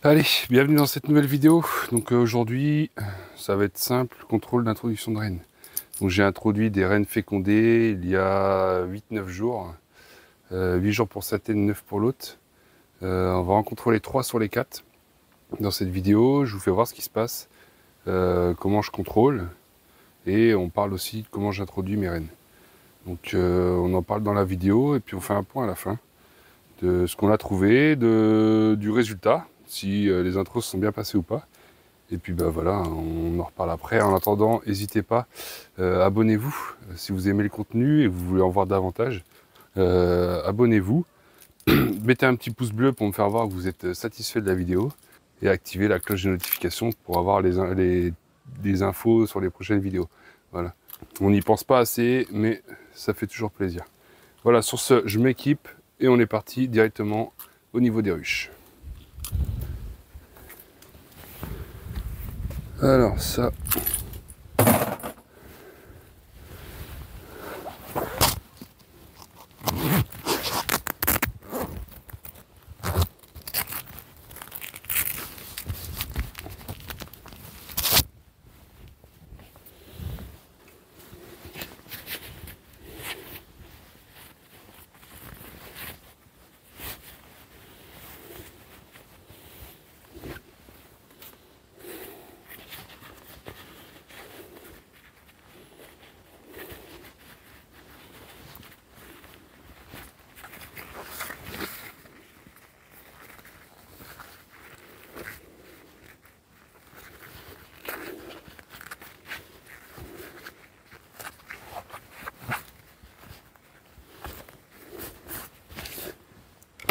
Allez, bienvenue dans cette nouvelle vidéo. Donc aujourd'hui, ça va être simple, contrôle d'introduction de rennes. Donc j'ai introduit des rennes fécondées il y a 8-9 jours. 8 jours pour certaines, 9 pour l'autre. On va en contrôler 3 sur les 4. Dans cette vidéo, je vous fais voir ce qui se passe, comment je contrôle, et on parle aussi de comment j'introduis mes rennes. Donc on en parle dans la vidéo, et puis on fait un point à la fin de ce qu'on a trouvé, du résultat, si les intros sont bien passés ou pas. Et puis bah voilà, on en reparle après. En attendant, n'hésitez pas, abonnez-vous si vous aimez le contenu et que vous voulez en voir davantage. Abonnez-vous, mettez un petit pouce bleu pour me faire voir que vous êtes satisfait de la vidéo et activez la cloche de notification pour avoir des infos sur les prochaines vidéos. Voilà. On n'y pense pas assez, mais ça fait toujours plaisir. Voilà, sur ce, je m'équipe et on est parti directement au niveau des ruches. Alors ça...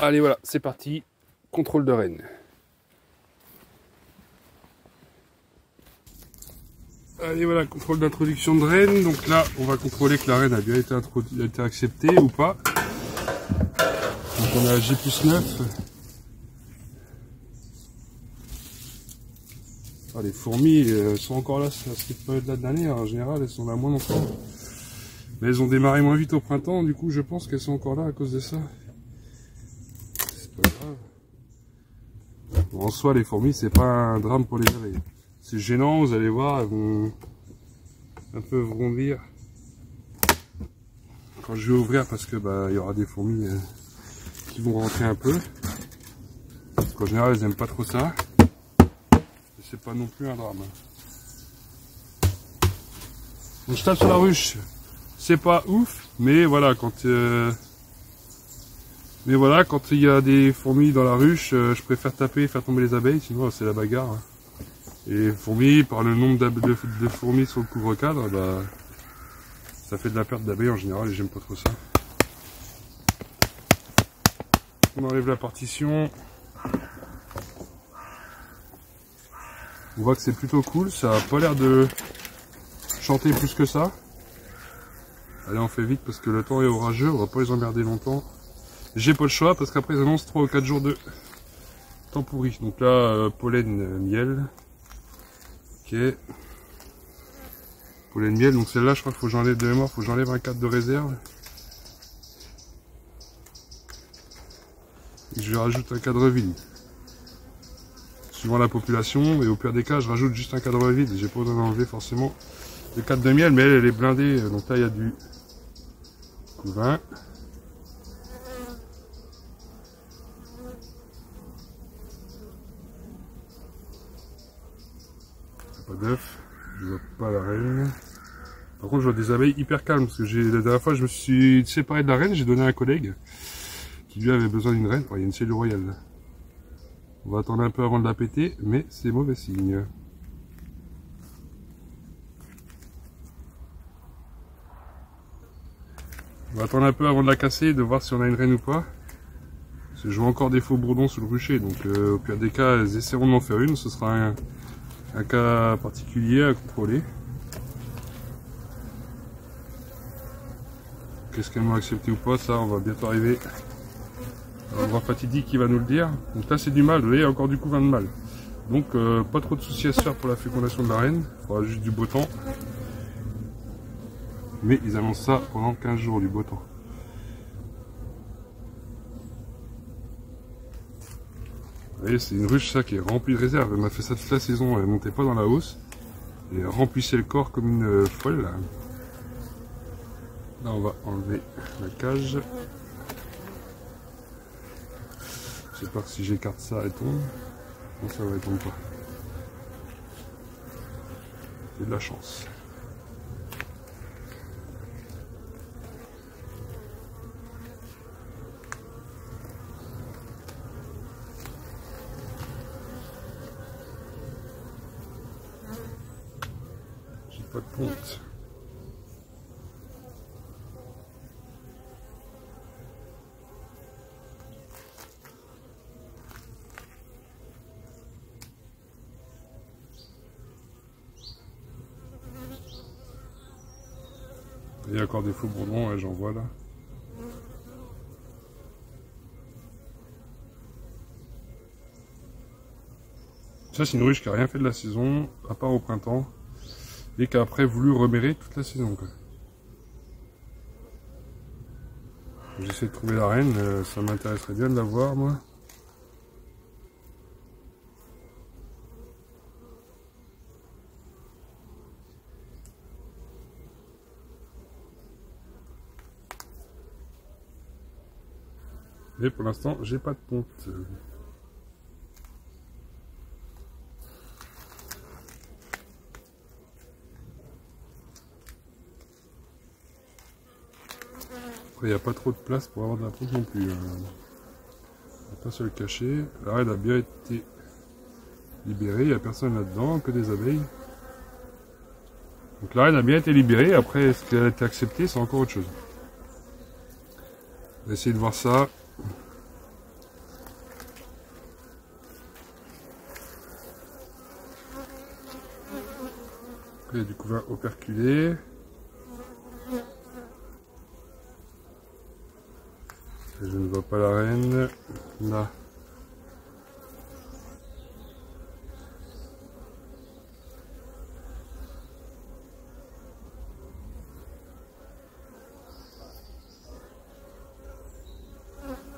Allez voilà, c'est parti, contrôle de rennes. Allez voilà, contrôle d'introduction de rennes. Donc là, on va contrôler que la reine a bien été acceptée ou pas. Donc on a J+9. Ah, les fourmis elles sont encore là à cette période-là de l'année. En général, elles sont là moins longtemps. Mais elles ont démarré moins vite au printemps. Du coup, je pense qu'elles sont encore là à cause de ça. C'est pas grave. Bon, en soi, les fourmis, c'est pas un drame pour les abeilles. C'est gênant, vous allez voir, elles vont un peu rondir quand je vais ouvrir parce que bah il y aura des fourmis qui vont rentrer un peu. Parce qu'en général, elles n'aiment pas trop ça. C'est pas non plus un drame. Donc je tape sur la ruche, c'est pas ouf, mais voilà, quand il y a des fourmis dans la ruche, je préfère taper et faire tomber les abeilles, sinon c'est la bagarre. Et les fourmis, par le nombre de fourmis sur le couvre-cadre, bah, ça fait de la perte d'abeilles en général et j'aime pas trop ça. On enlève la partition. On voit que c'est plutôt cool, ça a pas l'air de chanter plus que ça. Allez, on fait vite parce que le temps est orageux, on va pas les emmerder longtemps. J'ai pas le choix parce qu'après ils annoncent 3 ou 4 jours de temps pourri. Donc là, pollen, miel. Ok. Pollen, miel, donc celle-là je crois qu'il faut que j'enlève de mémoire, il faut que j'enlève un cadre de réserve. Et je rajoute un cadre vide. Suivant la population, et au pire des cas, je rajoute juste un cadre vide. J'ai pas besoin d'enlever forcément le cadre de miel, mais elle est blindée. Donc là, il y a du couvain. Pas d'œuf, je vois pas la reine. Par contre, je vois des abeilles hyper calmes, parce que la dernière fois, je me suis séparé de la reine, j'ai donné à un collègue qui lui avait besoin d'une reine. Enfin, il y a une cellule royale là. On va attendre un peu avant de la péter, mais c'est mauvais signe. On va attendre un peu avant de la casser, de voir si on a une reine ou pas. Parce que je vois encore des faux bourdons sous le rucher, donc au pire des cas, elles essaieront d'en faire une. Ce sera un cas particulier à contrôler. Qu'est-ce qu'elles m'ont accepté ou pas, ça on va bientôt arriver. On va voir fatidique qui va nous le dire. Donc là c'est du mâle, vous voyez, encore du couvain de mâle. Donc pas trop de soucis à se faire pour la fécondation de la reine. Il faudra juste du beau temps. Mais ils annoncent ça pendant 15 jours, du beau temps. Vous voyez, c'est une ruche ça qui est remplie de réserves. Elle m'a fait ça toute la saison, elle montait pas dans la hausse. Et elle remplissait le corps comme une folle. Là, on va enlever la cage. J'espère que si j'écarte ça, elle tombe. Non, ça va, elle tombe pas. J'ai de la chance. J'ai pas de ponte. Il y a encore des faux bourdons, j'en vois là. Ça c'est une ruche qui a rien fait de la saison, à part au printemps, et qui a après voulu remérer toute la saison. J'essaie de trouver la reine, ça m'intéresserait bien de la voir moi. Et pour l'instant, j'ai pas de ponte. Après, il n'y a pas trop de place pour avoir de la ponte non plus. On va pas se le cacher. La reine a bien été libérée, il n'y a personne là-dedans, que des abeilles. Donc la reine a bien été libérée, après, est-ce qu'elle a été acceptée, c'est encore autre chose. On va essayer de voir ça. Il y a du couvain operculé. Je ne vois pas la reine. Là.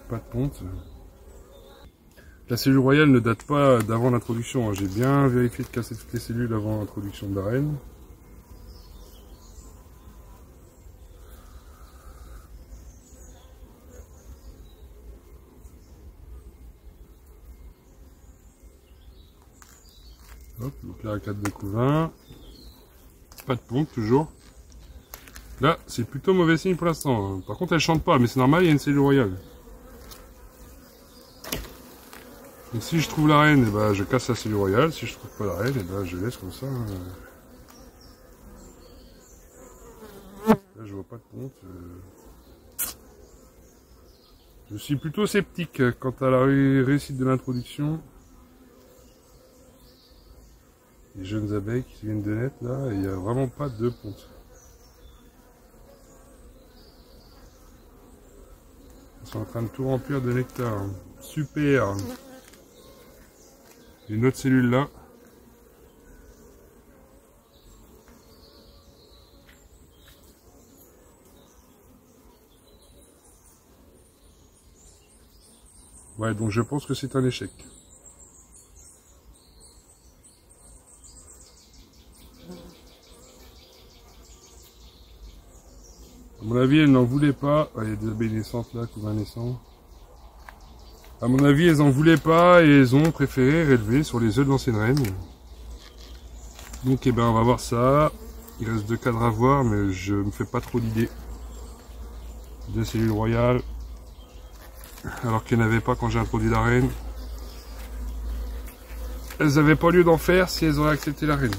Pas de ponte. La cellule royale ne date pas d'avant l'introduction. J'ai bien vérifié de casser toutes les cellules avant l'introduction de la reine. Hop, donc là, 4 de couvain. Pas de ponte toujours. Là, c'est plutôt mauvais signe pour l'instant. Par contre, elle chante pas, mais c'est normal, il y a une cellule royale. Donc si je trouve la reine, eh ben, je casse la cellule royale. Si je trouve pas la reine, eh ben, je laisse comme ça. Là, je vois pas de ponte. Je suis plutôt sceptique quant à la réussite de l'introduction. Les jeunes abeilles qui viennent de naître là, il n'y a vraiment pas de ponte. Ils sont en train de tout remplir de nectar. Super! Une autre cellule là. Ouais, donc je pense que c'est un échec. À mon avis, elles n'en voulaient pas. Il y a des abeilles naissantes là, couvain naissant. À mon avis, elles n'en voulaient pas et elles ont préféré rélever sur les œufs de l'ancienne reine. Donc, eh ben, on va voir ça. Il reste 2 cadres à voir, mais je me fais pas trop d'idées. 2 cellules royales. Alors qu'elles n'avaient pas quand j'ai introduit la reine. Elles n'avaient pas lieu d'en faire si elles auraient accepté la reine.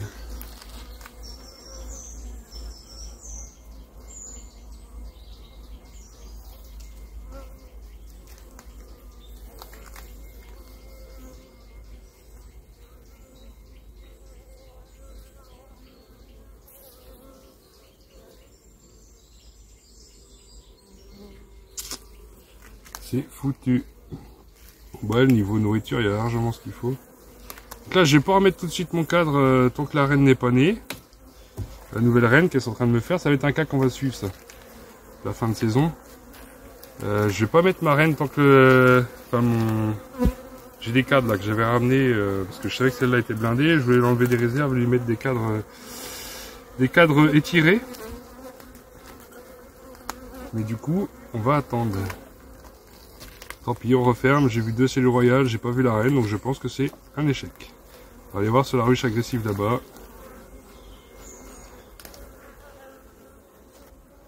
C'est foutu. Bon, le niveau nourriture, il y a largement ce qu'il faut. Donc là, je vais pas remettre tout de suite mon cadre tant que la reine n'est pas née. La nouvelle reine qu'elles sont en train de me faire, ça va être un cas qu'on va suivre, ça. La fin de saison. Je vais pas mettre ma reine tant que... enfin, mon... J'ai des cadres là que j'avais ramenés parce que je savais que celle-là était blindée. Je voulais l'enlever des réserves et lui mettre des cadres étirés. Mais du coup, on va attendre. Tant pis, on referme. J'ai vu 2 cellules royales, j'ai pas vu la reine, donc je pense que c'est un échec. On va aller voir sur la ruche agressive là-bas.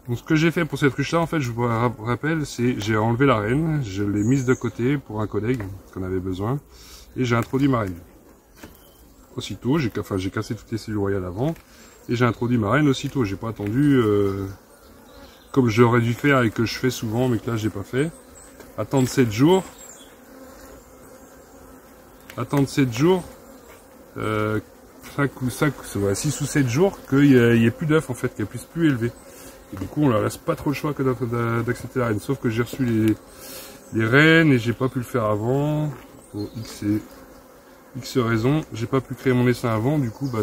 Donc ce que j'ai fait pour cette ruche là, en fait, je vous rappelle, c'est j'ai enlevé la reine, je l'ai mise de côté pour un collègue qu'on avait besoin, et j'ai introduit ma reine. Aussitôt, j'ai cassé toutes les cellules royales avant, et j'ai introduit ma reine aussitôt. J'ai pas attendu comme j'aurais dû faire et que je fais souvent, mais que là j'ai pas fait. Attendre 7 jours. Attendre 7 jours. 6 ou 7 jours qu'il n'y ait plus d'œufs en fait, qu'elle puisse plus élever. Et du coup, on leur laisse pas trop le choix que d'accepter la reine. Sauf que j'ai reçu les reines et j'ai pas pu le faire avant. Pour X raisons. J'ai pas pu créer mon essaim avant. Du coup, bah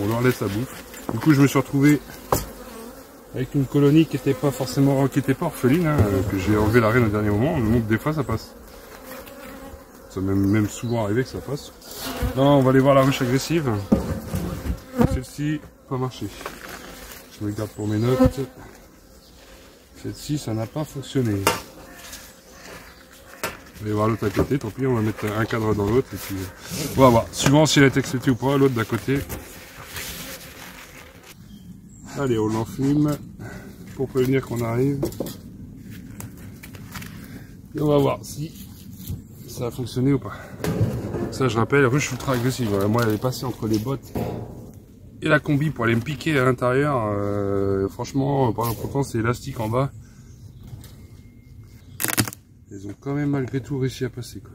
on leur laisse la bouffe. Du coup, je me suis retrouvé avec une colonie qui était pas orpheline, hein, que j'ai enlevé la reine au dernier moment. Donc des fois, ça passe. Ça m'est même souvent arrivé que ça passe. Non, on va aller voir la ruche agressive. Celle-ci, pas marché. Je me regarde pour mes notes. Celle-ci, ça n'a pas fonctionné. On va aller voir l'autre à côté, tant pis, on va mettre un cadre dans l'autre et puis on va voir. Suivant si elle est acceptée ou pas, l'autre d'à côté. Allez, on l'enfume pour prévenir qu'on arrive. Et on va voir si ça a fonctionné ou pas. Ça, je rappelle, ruche ultra agressive. Moi, elle est passée entre les bottes et la combi pour aller me piquer à l'intérieur. Franchement, pourtant c'est élastique en bas. Ils ont quand même malgré tout réussi à passer, quoi.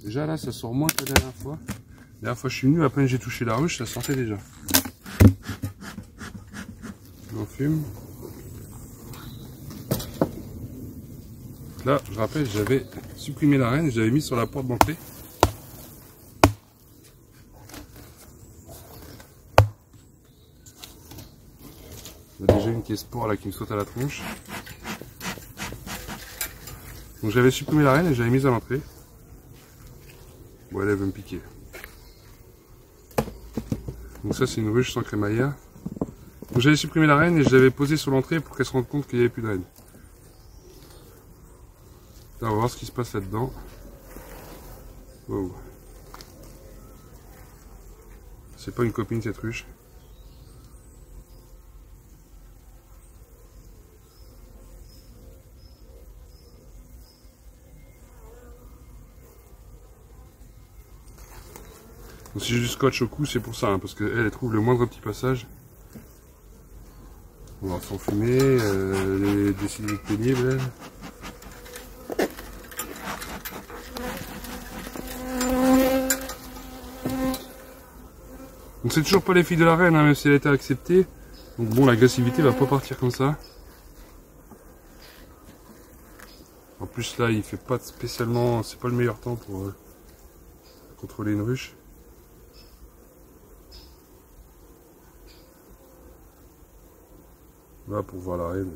Déjà là, ça sort moins que la dernière fois. La dernière fois je suis venu, à peine j'ai touché la ruche, ça sortait déjà. On fume. Là, je rappelle, j'avais supprimé la reine, j'avais mis sur la porte d'entrée. Il y a déjà une caisse sport là qui me saute à la tronche. Donc j'avais supprimé la reine et j'avais mise à l'entrée. Bon, elle veut me piquer. Donc ça, c'est une ruche sans crémaillère. Donc j'avais supprimé la reine et je l'avais posée sur l'entrée pour qu'elle se rende compte qu'il n'y avait plus de reine. Là, on va voir ce qui se passe là-dedans. Wow. C'est pas une copine cette ruche. Donc si j'ai du scotch au cou, c'est pour ça, hein, parce qu'elle trouve le moindre petit passage. On va s'enfumer, elle est décidée de pénible, elle. Donc c'est toujours pas les filles de la reine, hein, même si elle a été acceptée. Donc bon, l'agressivité va pas partir comme ça. En plus là, il fait pas spécialement, c'est pas le meilleur temps pour contrôler une ruche. Là, pour voir la reine.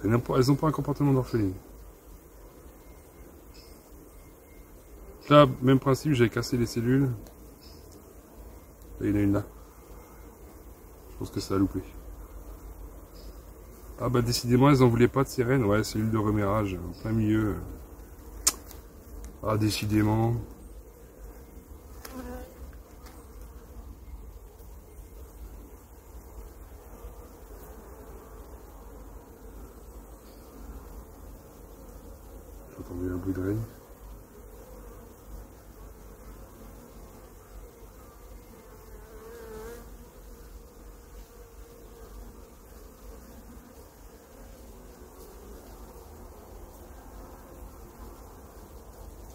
Elles n'ont pas un comportement d'orpheline. Là, même principe, j'ai cassé les cellules. Et il y en a une là. Je pense que ça a loupé. Ah bah décidément, elles en voulaient pas de sirène. Ouais, cellule de remérage, en plein milieu. Ah, décidément. J'entendais un bruit de reine.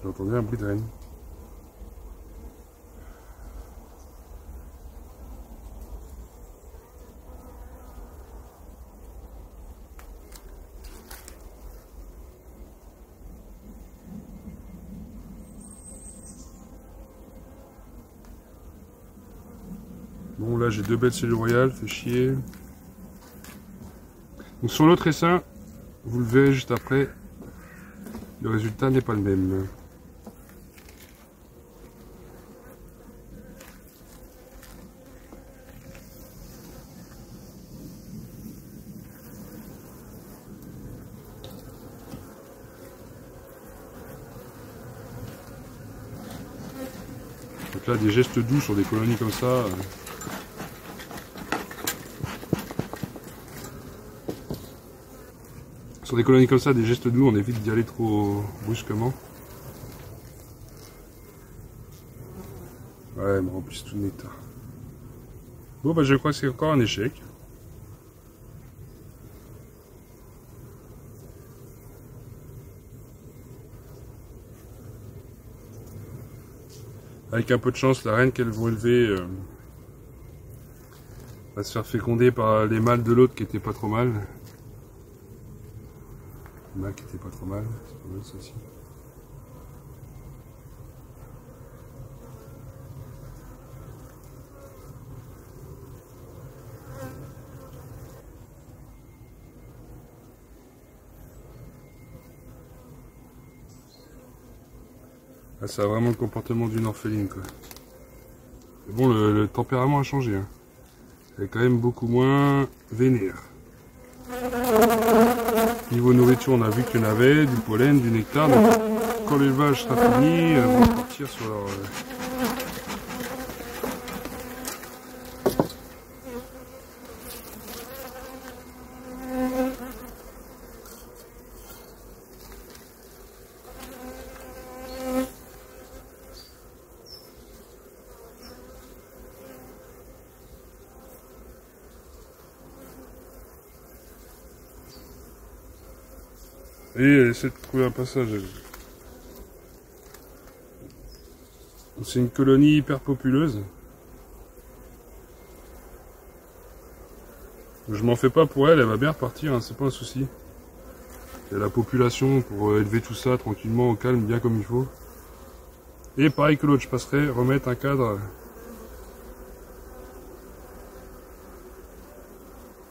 J'entendais un bruit de reine. Bon, là j'ai 2 belles cellules royales, fait chier. Donc sur l'autre essaim, vous le verrez juste après, le résultat n'est pas le même. Donc là, des gestes doux sur des colonies comme ça. Sur des colonies comme ça, des gestes doux, on évite d'y aller trop brusquement. Ouais, mais en plus tout le nectar. Bon, bah je crois que c'est encore un échec. Avec un peu de chance, la reine qu'elles vont élever va se faire féconder par les mâles de l'autre qui étaient pas trop mal. Le mâle qui était pas trop mal, c'est pas mal ça aussi. Là, ça a vraiment le comportement d'une orpheline, quoi. Mais bon, le tempérament a changé, hein. Elle est quand même beaucoup moins vénère. Niveau nourriture, on a vu qu'il y en avait, du pollen, du nectar. Donc, quand l'élevage sera fini, elles vont partir sur leur... Et elle essaie de trouver un passage. C'est une colonie hyper populeuse. Je m'en fais pas pour elle, elle va bien repartir, hein, c'est pas un souci. Il y a la population pour élever tout ça tranquillement, au calme, bien comme il faut. Et pareil que l'autre, je passerai remettre un cadre.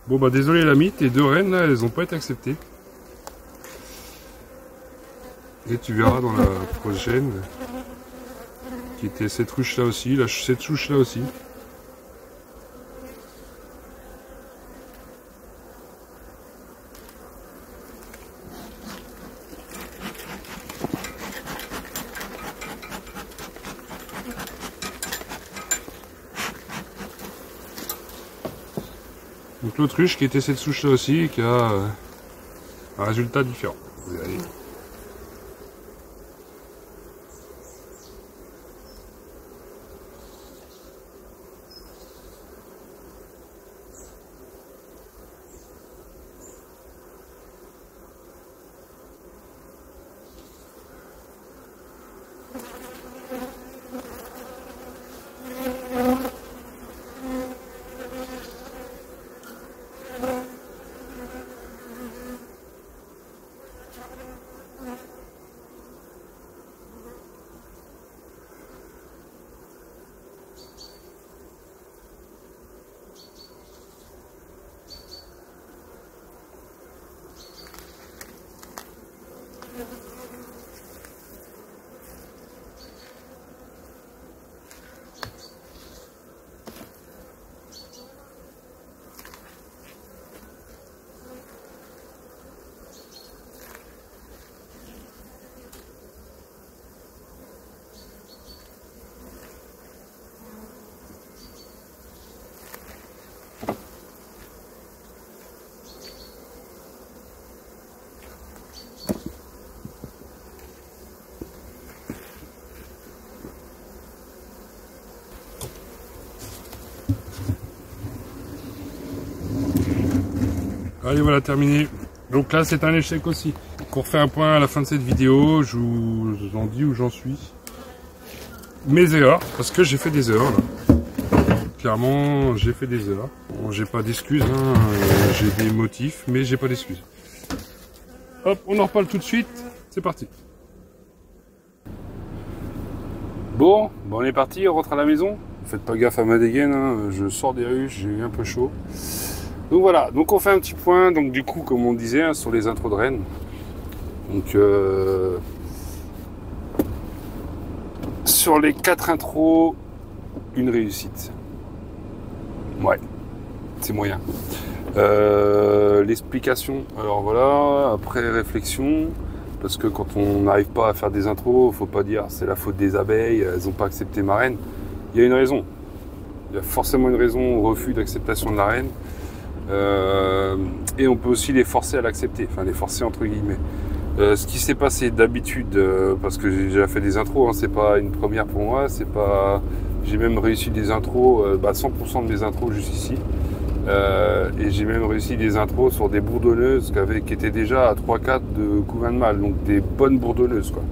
Bon bah désolé l'ami, tes 2 reines là, elles ont pas été acceptées. Et tu verras dans la prochaine, qui était cette ruche là aussi, cette souche là aussi. Donc l'autruche qui était cette souche là aussi, qui a un résultat différent. Vous allez. Allez, voilà, terminé. Donc là, c'est un échec aussi. Donc on refait un point à la fin de cette vidéo. Je vous en dis où j'en suis. Mes erreurs, parce que j'ai fait des erreurs là. Clairement, j'ai fait des erreurs. Bon, j'ai pas d'excuses, hein. J'ai des motifs, mais j'ai pas d'excuses. Hop, on en reparle tout de suite. C'est parti. Bon, on est parti, on rentre à la maison. Faites pas gaffe à ma dégaine, hein. Je sors des ruches, j'ai eu un peu chaud. Donc voilà, donc on fait un petit point, donc du coup, comme on disait, hein, sur les intros de rennes. Donc sur les 4 intros, une réussite. Ouais, c'est moyen. L'explication, alors voilà, après réflexion, parce que quand on n'arrive pas à faire des intros, faut pas dire c'est la faute des abeilles, elles n'ont pas accepté ma reine. Il y a une raison. Il y a forcément une raison au refus d'acceptation de la reine. Et on peut aussi les forcer à l'accepter, enfin les forcer entre guillemets. Ce qui s'est passé d'habitude, parce que j'ai déjà fait des intros, hein, c'est pas une première pour moi, c'est pas. J'ai même réussi des intros, 100% de mes intros jusqu'ici. Et j'ai même réussi des intros sur des bourdonneuses qui étaient déjà à 3-4 de couvain de mâle, donc des bonnes bourdonneuses quoi.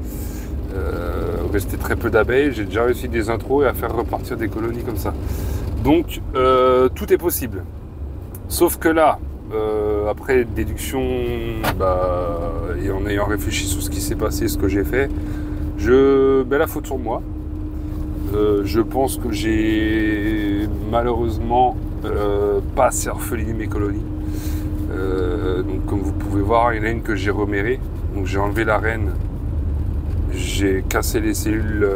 Restait très peu d'abeilles, j'ai déjà réussi des intros et à faire repartir des colonies comme ça. Donc tout est possible. Sauf que là, après déduction, et en ayant réfléchi sur ce qui s'est passé, ce que j'ai fait, je mets la faute sur moi. Je pense que j'ai malheureusement pas assez orpheliné mes colonies. Donc comme vous pouvez voir, il y en a une que j'ai remérée. Donc j'ai enlevé la reine, j'ai cassé les cellules,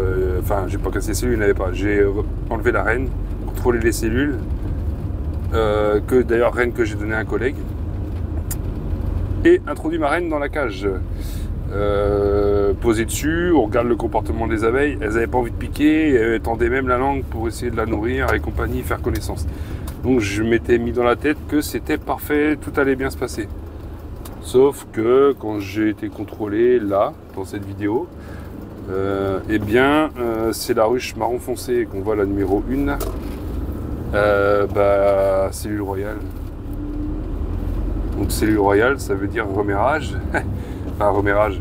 j'ai pas cassé les cellules, il n'y en avait pas. J'ai enlevé la reine, contrôlé les cellules, que d'ailleurs reine que j'ai donnée à un collègue, et introduit ma reine dans la cage. Posé dessus, on regarde le comportement des abeilles, elles n'avaient pas envie de piquer, elles tendaient même la langue pour essayer de la nourrir et compagnie, faire connaissance. Donc je m'étais mis dans la tête que c'était parfait, tout allait bien se passer. Sauf que quand j'ai été contrôlé là, dans cette vidéo, c'est la ruche marron foncé qu'on voit la numéro 1, cellule royale. Donc cellule royale, ça veut dire remérage. Enfin, remérage.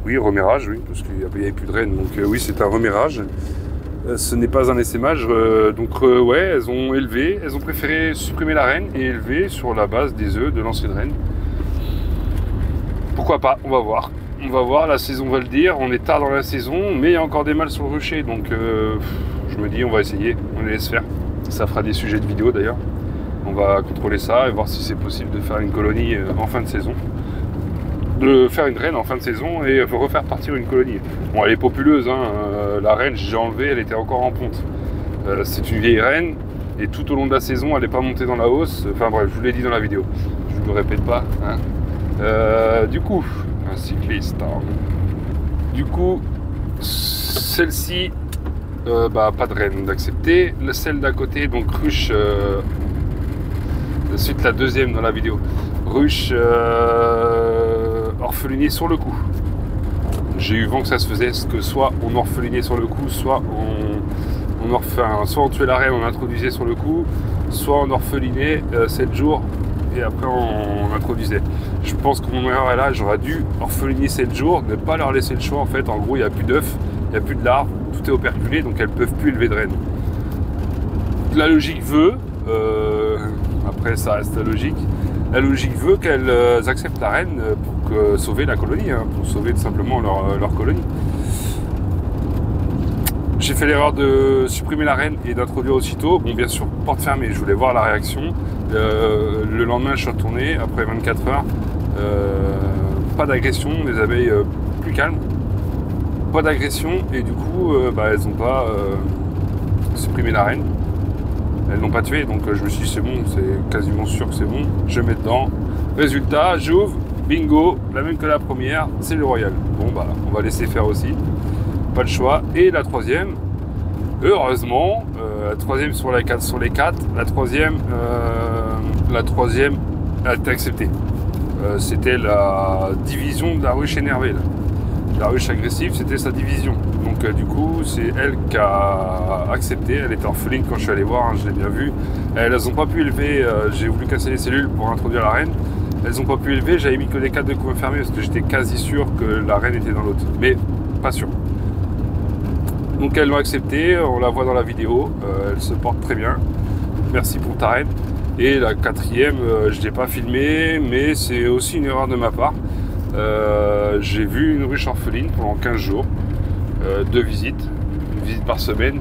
Oui, remérage, oui, parce qu'il n'y avait plus de reine. Donc oui, c'est un remérage. Ce n'est pas un essaimage. Elles ont élevé, elles ont préféré supprimer la reine et élever sur la base des œufs de l'ancienne reine. Pourquoi pas, on va voir. On va voir, la saison va le dire. On est tard dans la saison, mais il y a encore des mâles sur le rucher. Donc je me dis, on va essayer, on les laisse faire. Ça fera des sujets de vidéo d'ailleurs. On va contrôler ça et voir si c'est possible de faire une colonie en fin de saison. De faire une reine en fin de saison et refaire partir une colonie. Bon, elle est populeuse, hein. La reine, j'ai enlevé, elle était encore en ponte. C'est une vieille reine et tout au long de la saison, elle n'est pas montée dans la hausse. Enfin bref, je vous l'ai dit dans la vidéo. Je ne me répète pas. Hein. Du coup, un cycliste. Hein. Du coup, celle-ci, pas de reine d'accepter. Celle d'à côté, donc ruche. Ensuite, la deuxième dans la vidéo. Ruche orphelinée sur le coup. J'ai eu vent que ça se faisait, que soit on orphelinait sur le coup, soit on tuait la reine, on introduisait sur le coup, soit on orphelinait 7 jours et après on introduisait. Je pense que mon erreur est là, j'aurais dû orpheliner 7 jours, ne pas leur laisser le choix en fait. En gros, il n'y a plus d'œufs, il n'y a plus de larves, tout est operculé, donc elles ne peuvent plus élever de reine. La logique veut, après ça reste la logique veut qu'elles acceptent la reine pour sauver la colonie, hein, pour sauver tout simplement leur colonie. J'ai fait l'erreur de supprimer la reine et d'introduire aussitôt. Bon, bien sûr, porte fermée, je voulais voir la réaction. Le lendemain, je suis retourné, après 24 heures. Pas d'agression, les abeilles plus calmes. Pas d'agression, et du coup, elles n'ont pas supprimé la reine. Elles n'ont pas tué, donc je me suis dit c'est bon, c'est quasiment sûr que c'est bon, je mets dedans. Résultat, j'ouvre, bingo, la même que la première, c'est le royal. Bon on va laisser faire aussi, pas le choix. Et la troisième, heureusement, la troisième sur les 4, la troisième a été acceptée. C'était la division de la ruche énervée. Là. La ruche agressive, c'était sa division. Donc du coup, c'est elle qui a accepté. Elle était orpheline quand je suis allé voir, hein, je l'ai bien vu. Elles n'ont pas pu élever, j'ai voulu casser les cellules pour introduire la reine. Elles n'ont pas pu élever, j'avais mis que des 4 de couvain fermé parce que j'étais quasi sûr que la reine était dans l'autre. Mais pas sûr. Donc elles l'ont accepté, on la voit dans la vidéo, elle se porte très bien. Merci pour ta reine. Et la quatrième, je ne l'ai pas filmée, mais c'est aussi une erreur de ma part. J'ai vu une ruche orpheline pendant 15 jours, 2 visites, une visite par semaine.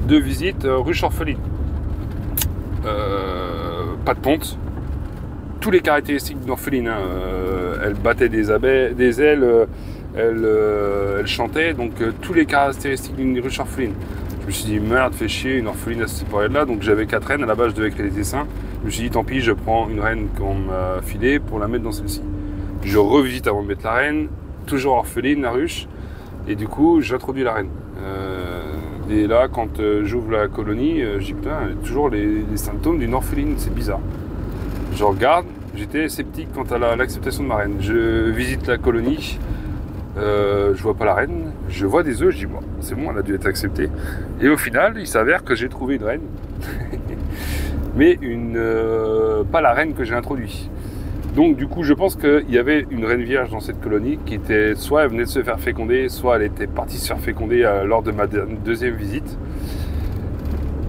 2 visites, ruche orpheline. Pas de ponte. Tous les caractéristiques d'une orpheline. Hein. Elle battait des ailes, elle chantait. Donc tous les caractéristiques d'une ruche orpheline. Je me suis dit, merde, fait chier, une orpheline à cette période-là. Donc j'avais 4 rennes. À la base, je devais créer des dessins. Je me suis dit, tant pis, je prends une reine qu'on m'a filée pour la mettre dans celle-ci. Je revisite avant de mettre la reine. Toujours orpheline, la ruche. Et du coup, j'introduis la reine. Et là, quand j'ouvre la colonie, je dis putain, il y a toujours les symptômes d'une orpheline, c'est bizarre. Je regarde, j'étais sceptique quant à l'acceptation de ma reine. Je visite la colonie, je vois pas la reine, je vois des œufs, je dis bon, c'est bon, elle a dû être acceptée. Et au final, il s'avère que j'ai trouvé une reine, mais pas la reine que j'ai introduite. Donc du coup, je pense qu'il y avait une reine vierge dans cette colonie qui était, soit elle venait de se faire féconder, soit elle était partie se faire féconder lors de ma deuxième visite.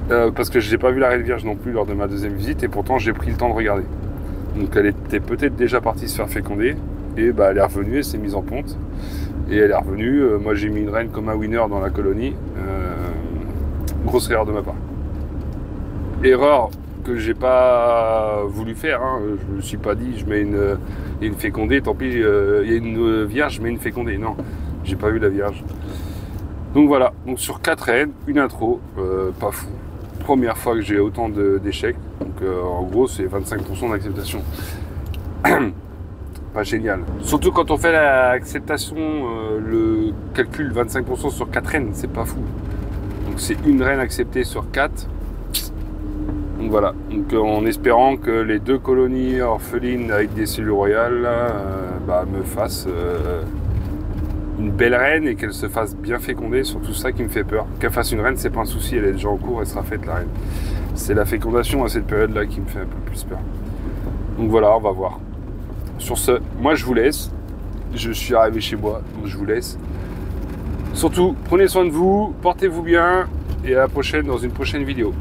Parce que je n'ai pas vu la reine vierge non plus lors de ma deuxième visite et pourtant j'ai pris le temps de regarder. Donc elle était peut-être déjà partie se faire féconder et bah, elle est revenue, elle s'est mise en ponte et elle est revenue. Moi j'ai mis une reine comme un winner dans la colonie. Grosse erreur de ma part. Erreur que j'ai pas voulu faire, hein. Je me suis pas dit je mets une fécondée, tant pis, il y a une vierge, je mets une fécondée. Non, j'ai pas vu la vierge. Donc voilà, donc sur 4 rennes, une intro, pas fou. Première fois que j'ai autant d'échecs, donc en gros c'est 25% d'acceptation. Pas génial. Surtout quand on fait l'acceptation, le calcul 25% sur 4 rennes, c'est pas fou. Donc c'est une reine acceptée sur 4. Donc voilà, donc en espérant que les 2 colonies orphelines avec des cellules royales me fassent une belle reine et qu'elle se fasse bien féconder, surtout ça qui me fait peur. Qu'elle fasse une reine, c'est pas un souci, elle est déjà en cours, elle sera faite la reine. C'est la fécondation à cette période-là qui me fait un peu plus peur. Donc voilà, on va voir. Sur ce, moi je vous laisse. Je suis arrivé chez moi, donc je vous laisse. Surtout, prenez soin de vous, portez-vous bien et à la prochaine dans une prochaine vidéo.